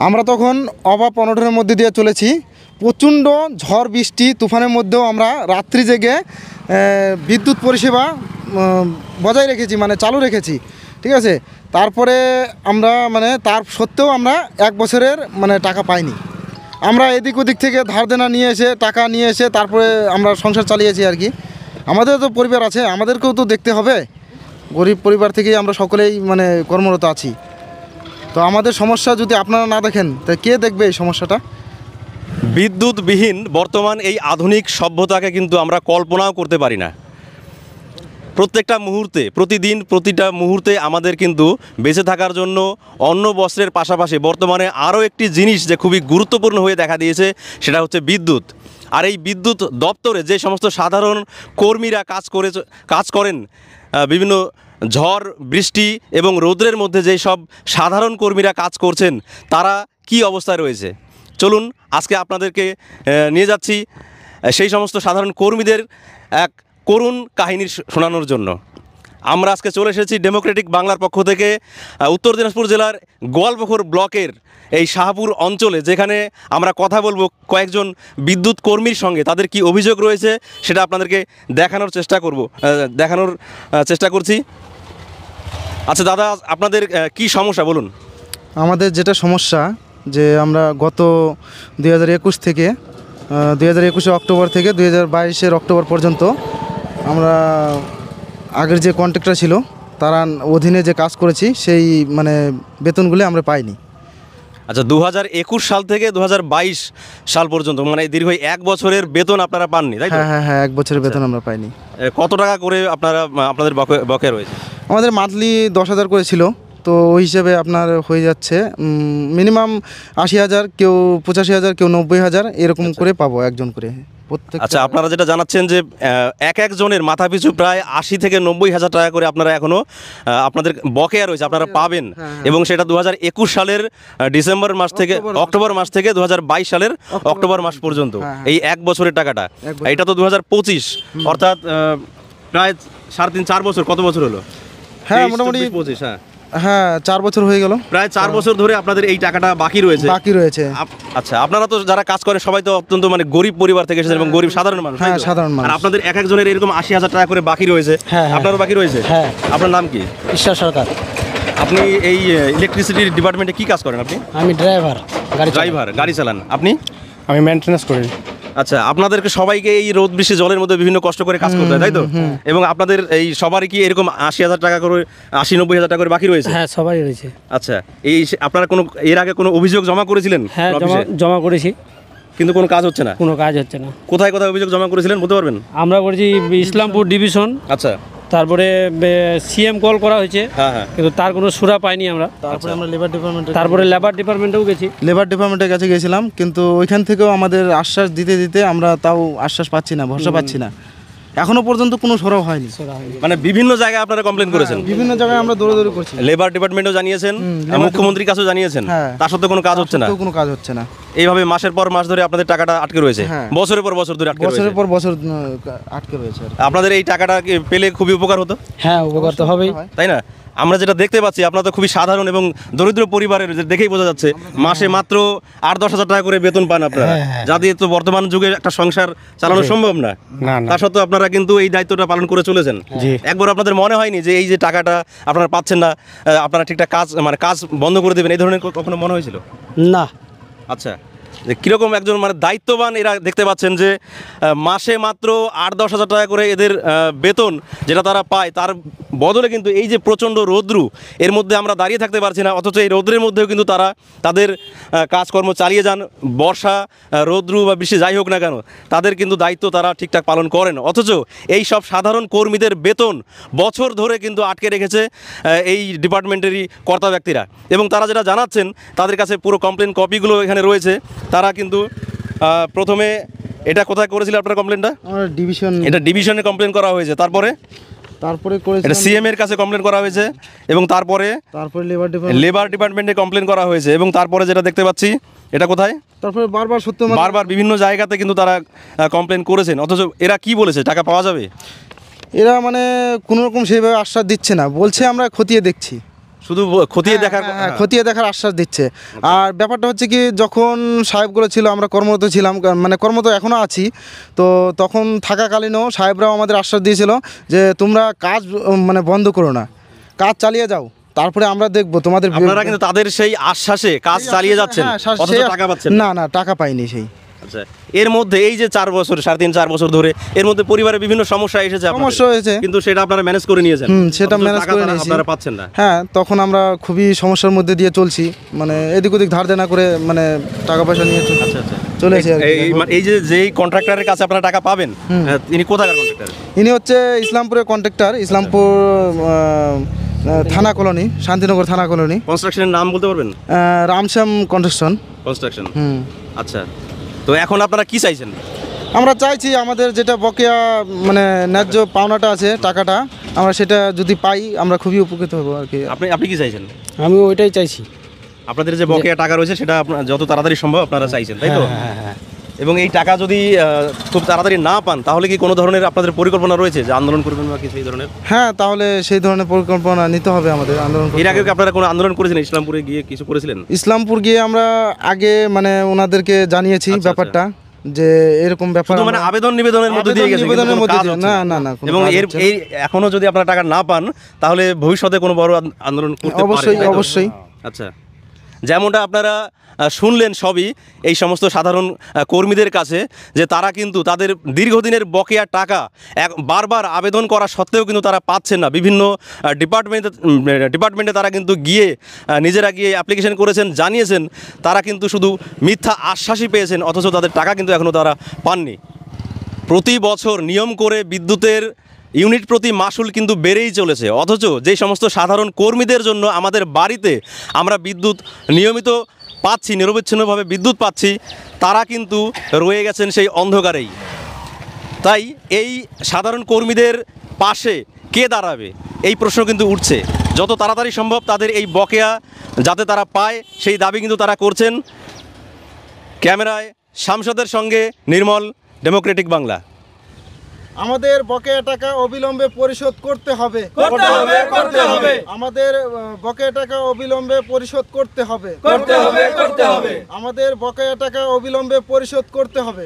আমরা তখন অভাব অনটনের মধ্যে দিয়ে চলেছি। প্রচণ্ড ঝড় বৃষ্টি তুফানের মধ্যেও আমরা রাত্রি জেগে বিদ্যুৎ পরিষেবা বজায় রেখেছি, মানে চালু রেখেছি, ঠিক আছে। তারপরে আমরা মানে তার সত্ত্বেও আমরা 1 বছরের মানে টাকা পাইনি। আমরা এদিক ওদিক থেকে ধার দেনা নিয়ে এসে টাকা নিয়ে এসে তারপরে আমরা সংসার চালিয়েছি আর কি। আমাদের তো পরিবার আছে, আমাদেরকেও তো দেখতে হবে। গরিব পরিবার থেকেই আমরা সকলেই মানে কর্মরত আছি। তো আমাদের সমস্যা যদি আপনারা না দেখেন তা কে দেখবে এই সমস্যাটা? বিদ্যুৎবিহীন বর্তমান এই আধুনিক সভ্যতাকে কিন্তু আমরা কল্পনাও করতে পারি না। প্রত্যেকটা মুহূর্তে, প্রতিদিন প্রতিটা মুহূর্তে আমাদের কিন্তু বেঁচে থাকার জন্য অন্ন বস্ত্রের পাশাপাশি বর্তমানে আরও একটি জিনিস যে খুবই গুরুত্বপূর্ণ হয়ে দেখা দিয়েছে, সেটা হচ্ছে বিদ্যুৎ। আর এই বিদ্যুৎ দপ্তরে যে সমস্ত সাধারণ কর্মীরা কাজ করেন, বিভিন্ন ঝড় বৃষ্টি এবং রৌদ্রের মধ্যে যেই সব সাধারণ কর্মীরা কাজ করছেন, তারা কি অবস্থায় রয়েছে, চলুন আজকে আপনাদেরকে নিয়ে যাচ্ছি সেই সমস্ত সাধারণ কর্মীদের এক করুণ কাহিনী শোনানোর জন্য। আমরা আজকে চলে এসেছি ডেমোক্রেটিক বাংলার পক্ষ থেকে উত্তর দিনাজপুর জেলার গোয়ালপুকুর ব্লকের এই শাহপুর অঞ্চলে, যেখানে আমরা কথা বলবো কয়েকজন বিদ্যুৎ কর্মীর সঙ্গে। তাদের কি অভিযোগ রয়েছে সেটা আপনাদেরকে দেখানোর চেষ্টা করছি। আচ্ছা দাদা, আপনাদের কি সমস্যা বলুন। আমাদের যেটা সমস্যা যে আমরা গত 2021 থেকে 2021 অক্টোবর থেকে 2022 অক্টোবর পর্যন্ত আমরা আগের যে কন্ট্রাক্টর ছিল তারা অধীনে যে কাজ করেছি সেই মানে বেতনগুলি আমরা পাইনি। আচ্ছা, 2021 সাল থেকে 2022 সাল পর্যন্ত মানে দীর্ঘ 1 বছরের বেতন আপনারা পাননি, তাই তো? হ্যাঁ, 1 বছরের বেতন আমরা পাইনি। কত টাকা করে আপনাদের বকেয়া রয়েছে? আমাদের মান্থলি 10,000 করে ছিল, তো ওই হিসেবে আপনার হয়ে যাচ্ছে মিনিমাম 80,000, কেউ 85,000, কেউ 90,000 এরকম করে পাবো একজন করে প্রত্যেক। আচ্ছা, আপনারা যেটা জানাচ্ছেন যে একজনের মাথা পিছু প্রায় 80 থেকে 90,000 টাকা করে আপনারা এখনও আপনাদের বকেয়া রয়েছে, আপনারা পাবেন। এবং সেটা 2021 সালের ডিসেম্বর মাস থেকে অক্টোবর মাস থেকে 2022 সালের অক্টোবর মাস পর্যন্ত এই 1 বছরের টাকাটা। এটা তো 2025, অর্থাৎ প্রায় 3.5-4 বছর। কত বছর হলো? হ্যাঁ, মোটামুটি 25। হ্যাঁ, 4 বছর হয়ে গেল। প্রায় 4 বছর ধরে আপনাদের এই টাকাটা বাকি রয়েছে। আচ্ছা, আপনারা তো যারা কাজ করে সবাই তো অত্যন্ত মানে গরিব পরিবার থেকে এসেছেন এবং গরিব সাধারণ মানুষ। হ্যাঁ, সাধারণ মানুষ। আর আপনাদের এক একজনের এরকম 80,000 টাকা করে বাকি রয়েছে। আপনারও বাকি রয়েছে? হ্যাঁ। আপনার নাম কি? ঈশ্বর সরকার। আপনি এই ইলেকট্রিসিটি ডিপার্টমেন্টে কি কাজ করেন আপনি? আমি ড্রাইভার, গাড়ি চালান। আপনি? আমি মেইনটেনেন্স করি। আচ্ছা, আপনাদেরকে সবাইকে এই রোদ বৃষ্টি জলের মধ্যে বিভিন্ন কষ্ট করে কাজ করতে হয়, তাই তো? এবং আপনাদের এই সবারই কি এরকম 80,000 টাকা করে, 80-90,000 টাকা করে বাকি রয়েছে? হ্যাঁ, সবাই রয়েছে। আচ্ছা, এই আপনারা এর আগে কোনো অভিযোগ জমা করেছিলেন? হ্যাঁ, জমা করেছি, কিন্তু কোনো কাজ হচ্ছে না। কোথায় অভিযোগ জমা করেছিলেন বলতে পারবেন? আমরা করেছি ইসলামপুর ডিভিশন। আচ্ছা, তারপরে সিএম কল করা হয়েছে, হ্যাঁ, কিন্তু তার কোনো সুরা পাইনি আমরা। তারপরে আমরা লেবার ডিপার্টমেন্টেও গেছি। লেবার ডিপার্টমেন্টের কাছে গেছিলাম, কিন্তু ওইখান থেকেও আমাদের আশ্বাস দিতে আমরা তাও আশ্বাস পাচ্ছি না, ভরসা পাচ্ছি না। এখনো পর্যন্ত কোনো সরব হয়নি। মানে বিভিন্ন জায়গায় আপনারা কমপ্লেন করেছেন? বিভিন্ন জায়গায় আমরা দৌড়াদৌড়ি করছি। লেবার ডিপার্টমেন্টও জানিয়েছেন, মুখ্যমন্ত্রীর কাছেও জানিয়েছেন, তার সত্ত্বেও কোনো কাজ হচ্ছে না। এইভাবে মাসের পর মাস ধরে আপনাদের টাকাটা আটকে রয়েছে, বছরের পর বছর ধরে আটকে রয়েছে। আপনাদের এই টাকাটা পেলে খুবই উপকার হতো। হ্যাঁ, উপকার তো হবেই, তাই না? আমরা যেটা দেখতে পাচ্ছি, আপনারা তো খুবই সাধারণ এবং দরিদ্র পরিবারের, দেখেই বোঝা যাচ্ছে মাসে মাত্র 8-10 হাজার টাকা করে বেতন পান আপনারা, যা দিয়ে তো বর্তমান যুগে একটা সংসার চালানো সম্ভব না। তা সত্ত্বেও আপনারা কিন্তু এই দায়িত্বটা পালন করে চলেছেন। একবার আপনাদের মনে হয়নি যে এই যে টাকাটা আপনারা পাচ্ছেন না, আপনারা ঠিকঠাক কাজ বন্ধ করে দেবেন, এই ধরনের কখনো মনে হয়েছিল না? আচ্ছা, কীরকম একজন মানে দায়িত্ববান এরা, দেখতে পাচ্ছেন যে মাসে মাত্র 8-10 হাজার টাকা করে এদের বেতন যেটা তারা পায়, তার বদলে কিন্তু এই যে প্রচণ্ড রৌদ্রু, এর মধ্যে আমরা দাঁড়িয়ে থাকতে পারছি না, অথচ এই রৌদ্রের মধ্যেও কিন্তু তারা তাদের কাজকর্ম চালিয়ে যান। বর্ষা, রৌদ্রু বা বৃষ্টি যাই হোক না কেন, তাদের কিন্তু দায়িত্ব তারা ঠিকঠাক পালন করেন। অথচ এই সব সাধারণ কর্মীদের বেতন বছর ধরে কিন্তু আটকে রেখেছে এই ডিপার্টমেন্টেরই কর্তা ব্যক্তিরা। এবং তারা যেটা জানাচ্ছেন, তাদের কাছে পুরো কমপ্লেন কপিগুলো এখানে রয়েছে। তারা কিন্তু প্রথমে এটা কোথায় করেছিল আপনার কমপ্লেনটা? এটা ডিভিশনে কমপ্লেন করা হয়েছে, তারপরে এটা সিএম এর কাছে কমপ্লেন করা হয়েছে, এবং তারপরে লেবার ডিপার্টমেন্টে কমপ্লেন করা হয়েছে, এবং তারপরে যেটা দেখতে পাচ্ছি এটা কোথায়, তারপরে বারবার বিভিন্ন জায়গাতে কিন্তু তারা কমপ্লেন করেছেন। অথচ এরা কি বলেছে, টাকা পাওয়া যাবে? এরা মানে কোনো রকম সেইভাবে আশ্বাস দিচ্ছে না, বলছে আমরা খতিয়ে দেখছি। শুধু খতিয়ে দেখার হ্যাঁ, খতিয়ে দেখার আশ্বাস দিচ্ছে। আর ব্যাপারটা হচ্ছে কি, যখন সাহেবগুলো ছিল আমরা কর্মরত ছিলাম, মানে কর্মরত এখনও আছি, তো তখন থাকাকালীনও সাহেবরাও আমাদের আশ্বাস দিয়েছিল যে তোমরা কাজ মানে বন্ধ করো না, কাজ চালিয়ে যাও, তারপরে আমরা দেখবো তোমাদের আপনারা কিন্তু তাদের সেই আশ্বাসে কাজ চালিয়ে যাচ্ছেন, হ্যাঁ, অথচ টাকা পাচ্ছেন না। না, টাকা পাইনি সেই। আচ্ছা, এর মধ্যে এই যে 4 বছর 3.5-4 বছর ধরে এর মধ্যে পরিবারে বিভিন্ন সমস্যা এসেছে আপনাদের। সমস্যা হয়েছে। কিন্তু সেটা আপনারা ম্যানেজ করে নিয়েছেন। সেটা অথচ ম্যানেজ টাকা করে তারা নিয়েছি। আপনারা পাচ্ছেন না। হ্যাঁ, তখন আমরা খুবই সমস্যার মধ্যে দিয়ে চলছি, মানে এদিক ওদিক ধার দেনা করে মানে টাকা পয়সা নিয়ে আচ্ছা আচ্ছা, চলেছি আর কি। এই যে যেই কন্ট্রাক্টরের কাছে আপনারা টাকা পাবেন, তিনি কোথাকার কন্ট্রাক্টর? ইনি হচ্ছে ইসলামপুরের কন্ট্রাক্টর, ইসলামপুর থানা কলোনি, শান্তিনগর থানা কলোনি। কনস্ট্রাকশনের নাম বলতে পারবেন? রামশ্যাম কনস্ট্রাকশন। কনস্ট্রাকশন। আচ্ছা, তো এখন আপনারা কি চাইছেন? আমরা চাইছি আমাদের যেটা বকেয়া মানে ন্যায্য পাওনাটা আছে, টাকাটা আমরা সেটা যদি পাই আমরা খুবই উপকৃত হব আর কি। আপনি কি চাইছেন? আমি ওইটাই চাইছি। আপনাদের যে বকেয়া টাকা রয়েছে সেটা যত তাড়াতাড়ি সম্ভব আপনারা চাইছেন, তাই তো? হ্যাঁ। এবং এই টাকা যদি খুব তাড়াতাড়ি না পান তাহলে কি কোনো ধরনের আপনাদের পরিকল্পনা রয়েছে যে আন্দোলন করবেন বা কিছু এই ধরনের? হ্যাঁ, তাহলে সেই ধরনের পরিকল্পনা নিতে হবে আমাদের, আন্দোলন করতে এর আগে হবে। কি আপনারা কোনো আন্দোলন করেছেন? ইসলামপুরে গিয়ে কিছু করেছিলেন? ইসলামপুর গিয়ে আমরা আগে মানে ওনাদেরকে জানিয়েছি আচ্ছা, ব্যাপারটা, যে এরকম ব্যাপার। শুধু মানে আমরা- আবেদন নিবেদনের মধ্যে দিয়ে আবেদন গেছেন, নিবেদনের কিন্তু কোনো মধ্যে কাজ দিয়ে- হচ্ছে না, কোনো এবং কাজ এর হচ্ছে না। এই এখনো যদি আপনারা টাকা না পান তাহলে ভবিষ্যতে কোনো বড় আন্দোলন করতে পারেন, অবশ্যই, তাই তো? অবশ্যই। আচ্ছা, যেমনটা আপনারা শুনলেন সবই এই সমস্ত সাধারণ কর্মীদের কাছে, যে তারা কিন্তু তাদের দীর্ঘদিনের বকেয়া টাকা বারবার আবেদন করা সত্ত্বেও কিন্তু তারা পাচ্ছেন না। বিভিন্ন ডিপার্টমেন্টে তারা কিন্তু গিয়ে নিজেরা গিয়ে অ্যাপ্লিকেশন করেছেন, জানিয়েছেন, তারা কিন্তু শুধু মিথ্যা আশ্বাসই পেয়েছেন, অথচ তাদের টাকা কিন্তু এখনও তারা পাননি। প্রতি বছর নিয়ম করে বিদ্যুতের ইউনিট প্রতি মাশুল কিন্তু বেড়েই চলেছে, অথচ যেই সমস্ত সাধারণ কর্মীদের জন্য আমাদের বাড়িতে আমরা বিদ্যুৎ নিয়মিত পাচ্ছি, নিরবিচ্ছিন্নভাবে বিদ্যুৎ পাচ্ছি, তারা কিন্তু রয়ে গেছেন সেই অন্ধকারেই। তাই এই সাধারণ কর্মীদের পাশে কে দাঁড়াবে এই প্রশ্ন কিন্তু উঠছে। যত তাড়াতাড়ি সম্ভব তাদের এই বকেয়া যাতে তারা পায় সেই দাবি কিন্তু তারা করছেন। ক্যামেরায় শামসাদের সঙ্গে নির্মল, ডেমোক্রেটিক বাংলা। আমাদের বকেয়া টাকা অবিলম্বে পরিশোধ করতে হবে। আমাদের বকেয়া টাকা অবিলম্বে পরিশোধ করতে হবে। আমাদের বকেয়া টাকা অবিলম্বে পরিশোধ করতে হবে।